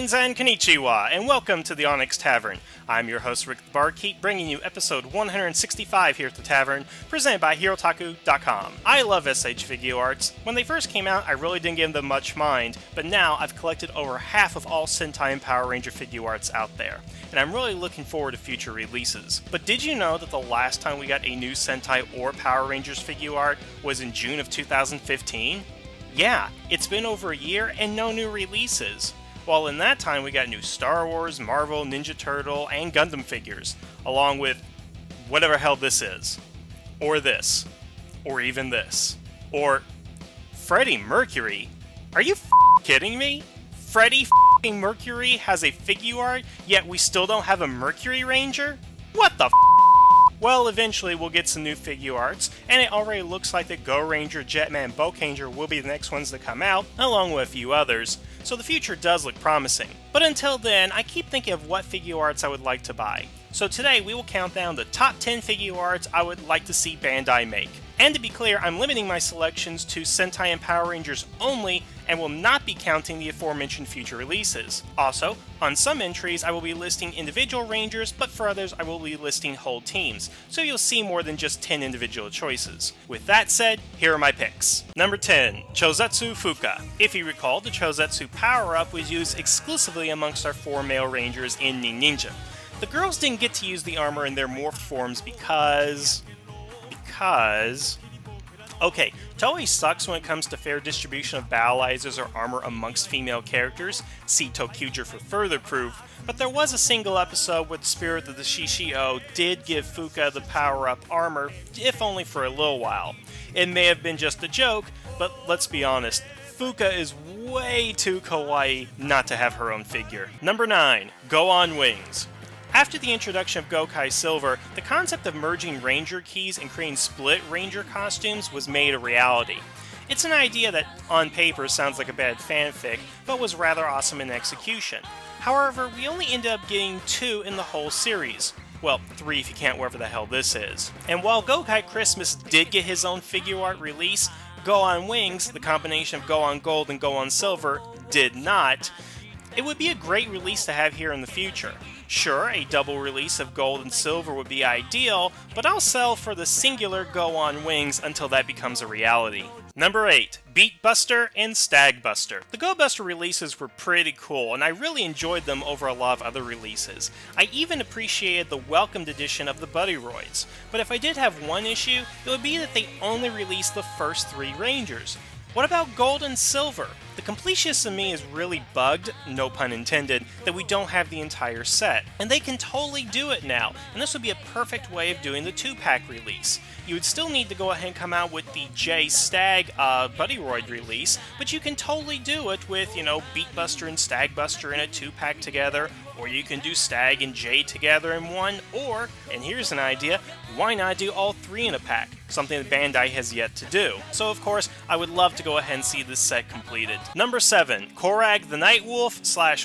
Greetings and konnichiwa, and welcome to the Onyx Tavern. I'm your host, Rick the Barkeep, bringing you episode 165 here at the Tavern, presented by Hirotaku.com. I love SH Figuarts. When they first came out, I really didn't give them much mind, but now I've collected over half of all Sentai and Power Ranger Figuarts out there, and I'm really looking forward to future releases. But did you know that the last time we got a new Sentai or Power Rangers Figuart was in June of 2015? Yeah, it's been over a year and no new releases. While in that time we got new Star Wars, Marvel, Ninja Turtle, and Gundam figures, along with whatever hell this is. Or this. Or even this. Or Freddie Mercury? Are you kidding me? Freddie Mercury has a Figuart, yet we still don't have a Mercury Ranger? What the Well, eventually we'll get some new Figuarts, and it already looks like the Go Ranger, Jetman, and Bokanger will be the next ones to come out, along with a few others, so the future does look promising. But until then, I keep thinking of what Figuarts I would like to buy. So today we will count down the top 10 Figuarts I would like to see Bandai make. And to be clear, I'm limiting my selections to Sentai and Power Rangers only, and will not be counting the aforementioned future releases. Also, on some entries I will be listing individual Rangers, but for others I will be listing whole teams, so you'll see more than just 10 individual choices. With that said, here are my picks. Number 10, Chozetsu Fuka. If you recall, the Chozetsu power-up was used exclusively amongst our 4 male Rangers in Ninja. The girls didn't get to use the armor in their morphed forms because... Okay, Toei sucks when it comes to fair distribution of battleizers or armor amongst female characters, see Tokuger for further proof, but there was a single episode where the spirit of the Shishio did give Fuka the power-up armor, if only for a little while. It may have been just a joke, but let's be honest, Fuka is way too kawaii not to have her own figure. Number 9, Go On Wings. After the introduction of Gokai Silver, the concept of merging Ranger keys and creating split Ranger costumes was made a reality. It's an idea that, on paper, sounds like a bad fanfic, but was rather awesome in execution. However, we only ended up getting 2 in the whole series. Well, 3 if you count wherever the hell this is. And while Gokai Christmas did get his own Figuart release, Go On Wings, the combination of Go On Gold and Go On Silver, did not. It would be a great release to have here in the future. Sure, a double release of Gold and Silver would be ideal, but I'll sell for the singular Go On Wings until that becomes a reality. Number 8, Beat Buster and Stag Buster. The Go Buster releases were pretty cool, and I really enjoyed them over a lot of other releases. I even appreciated the welcomed edition of the Buddyroids, but if I did have one issue, it would be that they only released the first 3 Rangers. What about Gold and Silver? The completionist in me is really bugged, no pun intended, that we don't have the entire set. And they can totally do it now, and this would be a perfect way of doing the 2-pack release. You would still need to go ahead and come out with the J Stag Buddyroid release, but you can totally do it with, Beat Buster and Stag Buster in a 2-pack together, or you can do Stag and J together in one, or, and here's an idea, why not do all 3 in a pack? Something that Bandai has yet to do. So of course, I would love to go ahead and see this set completed. Number 7, Korag the Night Wolf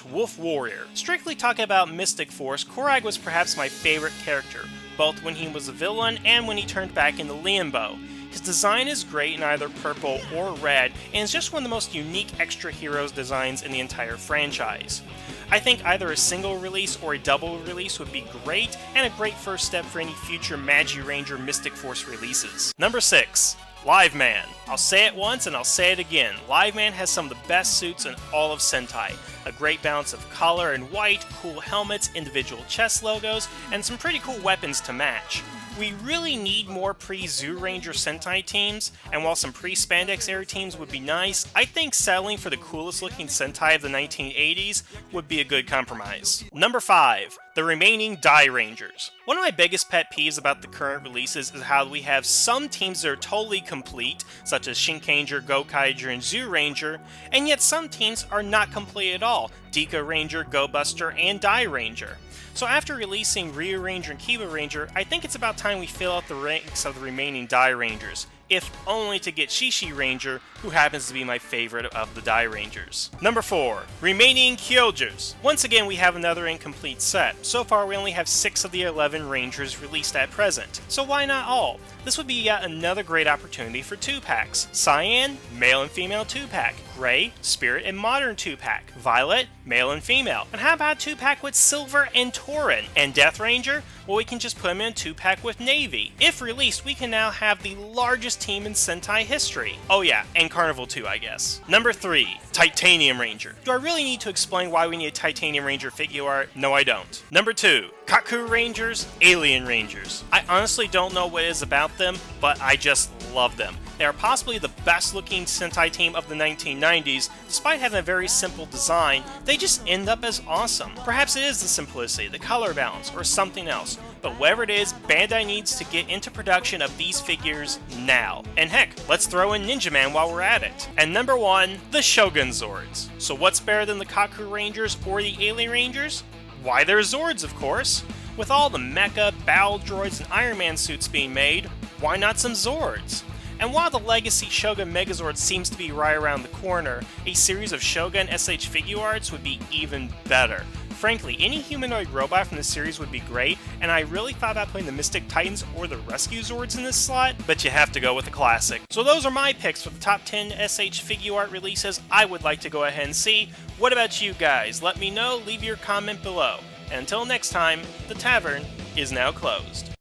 / Wolf Warrior. Strictly talking about Mystic Force, Korag was perhaps my favorite character, both when he was a villain and when he turned back into Lianbo. His design is great in either purple or red, and is just one of the most unique extra heroes designs in the entire franchise. I think either a single release or a double release would be great, and a great first step for any future Magi Ranger Mystic Force releases. Number 6, Live Man. I'll say it once and I'll say it again. Live Man has some of the best suits in all of Sentai. A great balance of color and white, cool helmets, individual chest logos, and some pretty cool weapons to match. We really need more pre-Zoo Ranger Sentai teams, and while some pre-Spandex era teams would be nice, I think settling for the coolest looking Sentai of the 1980s would be a good compromise. Number 5, the remaining Die Rangers. One of my biggest pet peeves about the current releases is how we have some teams that are totally complete, such as Shinkanger, Gokaiger, and Zoo Ranger, and yet some teams are not complete at all, Deka Ranger, Go Buster, and Die Ranger. So after releasing Ryu Ranger and Kiba Ranger, I think it's about time we fill out the ranks of the remaining Die Rangers, if only to get Shishi Ranger, who happens to be my favorite of the Die Rangers. Number 4, remaining Kyojers. Once again, we have another incomplete set. So far, we only have 6 of the 11 Rangers released at present. So why not all? This would be yet another great opportunity for 2-packs. Cyan, male and female 2-pack. Gray, Spirit and Modern 2-pack. Violet, male and female. And how about a 2-pack with Silver and Tauren? And Death Ranger? Well, we can just put him in a 2-pack with Navy. If released, we can now have the largest team in Sentai history. Oh yeah, and Carnival too, I guess. Number 3, Titanium Ranger. Do I really need to explain why we need a Titanium Ranger figure art? No, I don't. Number 2, Kaku Rangers, Alien Rangers. I honestly don't know what it is about them, but I just love them. They are possibly the best looking Sentai team of the 1990s. Despite having a very simple design, they just end up as awesome. Perhaps it is the simplicity, the color balance, or something else. But whatever it is, Bandai needs to get into production of these figures now. And heck, let's throw in Ninja Man while we're at it. And number 1, the Shogun Zords. So what's better than the Kaku Rangers or the Alien Rangers? Why, they're Zords, of course. With all the mecha, battle droids, and Iron Man suits being made, why not some Zords? And while the legacy Shogun Megazord seems to be right around the corner, a series of Shogun SH Figuarts would be even better. Frankly, any humanoid robot from the series would be great, and I really thought about putting the Mystic Titans or the Rescue Zords in this slot, but you have to go with the classic. So those are my picks for the top 10 SH Figuart releases I would like to go ahead and see. What about you guys? Let me know, leave your comment below. And until next time, the tavern is now closed.